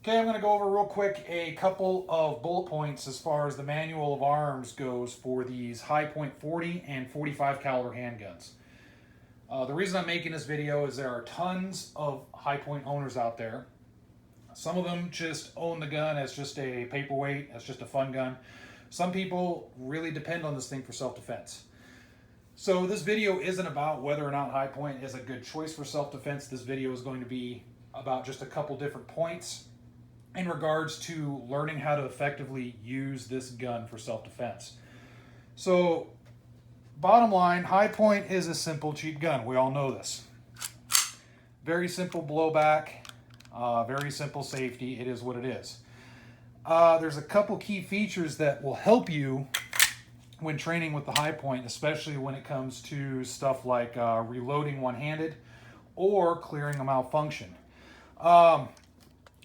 Okay, I'm going to go over real quick a couple of bullet points as far as the manual of arms goes for these HiPoint 40 and 45 caliber handguns. The reason I'm making this video is there are tons of HiPoint owners out there. Some of them just own the gun as just a paperweight, as just a fun gun. Some people really depend on this thing for self-defense. So this video isn't about whether or not HiPoint is a good choice for self-defense. This video is going to be about just a couple different points in regards to learning how to effectively use this gun for self-defense. So, bottom line, HiPoint is a simple, cheap gun. We all know this. Very simple blowback, very simple safety. It is what it is. There's a couple key features that will help you when training with the HiPoint, especially when it comes to stuff like reloading one-handed or clearing a malfunction.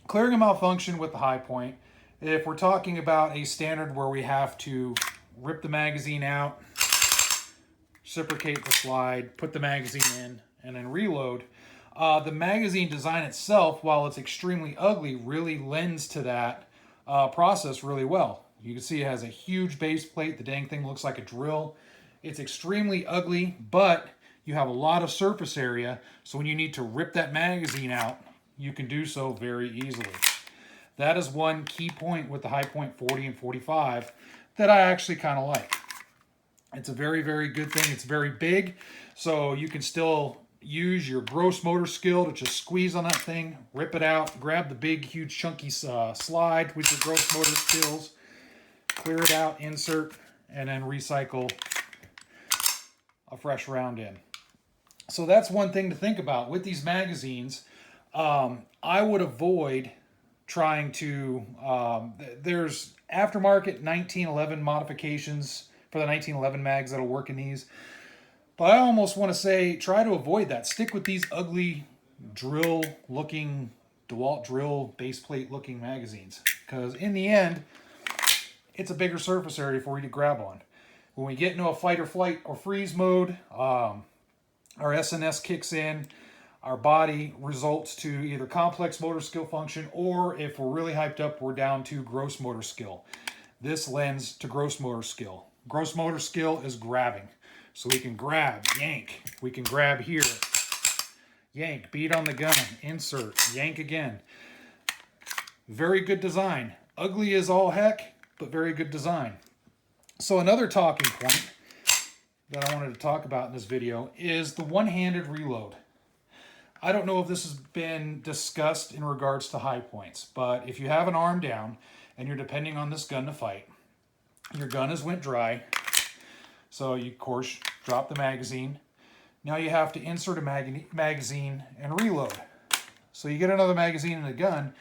Clearing a malfunction with the HiPoint, if we're talking about a standard where we have to rip the magazine out, reciprocate the slide, put the magazine in, and then reload, the magazine design itself, while it's extremely ugly, really lends to that process really well. You can see it has a huge base plate. The dang thing looks like a drill. It's extremely ugly, but you have a lot of surface area, so when you need to rip that magazine out, you can do so very easily. That is one key point with the HiPoint 40 and 45 that I actually kind of like. It's a very, very good thing. It's very big, so you can still use your gross motor skill to just squeeze on that thing, rip it out, grab the big, huge, chunky slide with your gross motor skills, clear it out, insert, and then recycle a fresh round in. So that's one thing to think about. With these magazines, I would avoid trying to, there's aftermarket 1911 modifications for the 1911 mags that'll work in these. But I almost want to say, try to avoid that. Stick with these ugly drill-looking, DeWalt drill baseplate-looking magazines. Because in the end, it's a bigger surface area for you to grab on. When we get into a fight or flight or freeze mode, our SNS kicks in. Our body results to either complex motor skill function, or if we're really hyped up, we're down to gross motor skill. This lends to gross motor skill. Gross motor skill is grabbing. So we can grab, yank. We can grab here, yank, beat on the gun, insert, yank again. Very good design. Ugly as all heck, but very good design. So another talking point that I wanted to talk about in this video is the one-handed reload. I don't know if this has been discussed in regards to HiPoints, but if you have an arm down and you're depending on this gun to fight, your gun has went dry, so you, of course, drop the magazine. Now you have to insert a magazine and reload. So you get another magazine in the gun.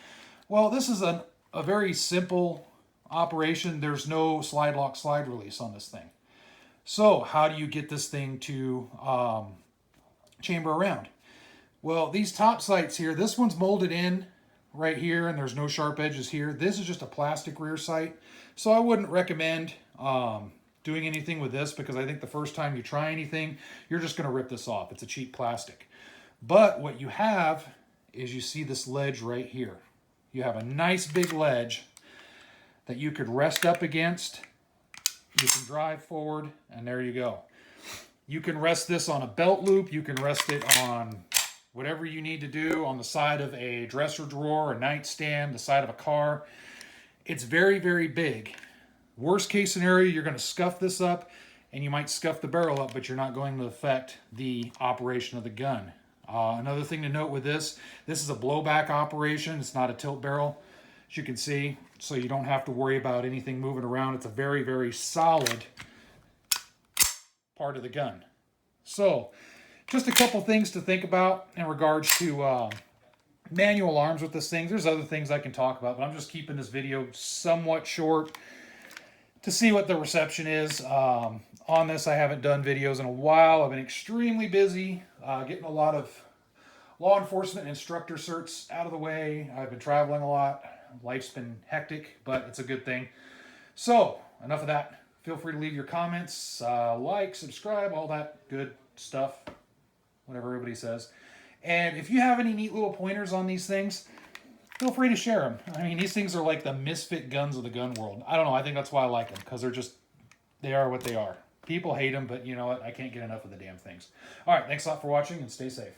Well, this is a very simple operation. There's no slide lock, slide release on this thing. So how do you get this thing to chamber around? Well, these top sights here, this one's molded in right here, and there's no sharp edges here. This is just a plastic rear sight. So I wouldn't recommend doing anything with this, because I think the first time you try anything, you're just going to rip this off. It's a cheap plastic. But what you have is, you see this ledge right here. You have a nice big ledge that you could rest up against. You can drive forward, and there you go. You can rest this on a belt loop. You can rest it on whatever you need to do, on the side of a dresser drawer, a nightstand, the side of a car. It's very, very big. Worst case scenario, you're going to scuff this up, and you might scuff the barrel up, but you're not going to affect the operation of the gun. Another thing to note with this is a blowback operation. It's not a tilt barrel, as you can see, so you don't have to worry about anything moving around. It's a very, very solid part of the gun. So, just a couple things to think about in regards to manual arms with this thing. There's other things I can talk about, but I'm just keeping this video somewhat short to see what the reception is. On this, I haven't done videos in a while. I've been extremely busy getting a lot of law enforcement instructor certs out of the way. I've been traveling a lot. Life's been hectic, but it's a good thing. So, enough of that. Feel free to leave your comments, like, subscribe, all that good stuff. Whatever everybody says. And if you have any neat little pointers on these things, feel free to share them. I mean, these things are like the misfit guns of the gun world. I don't know. I think that's why I like them, because they are what they are. People hate them, but you know what? I can't get enough of the damn things. All right, thanks a lot for watching, and stay safe.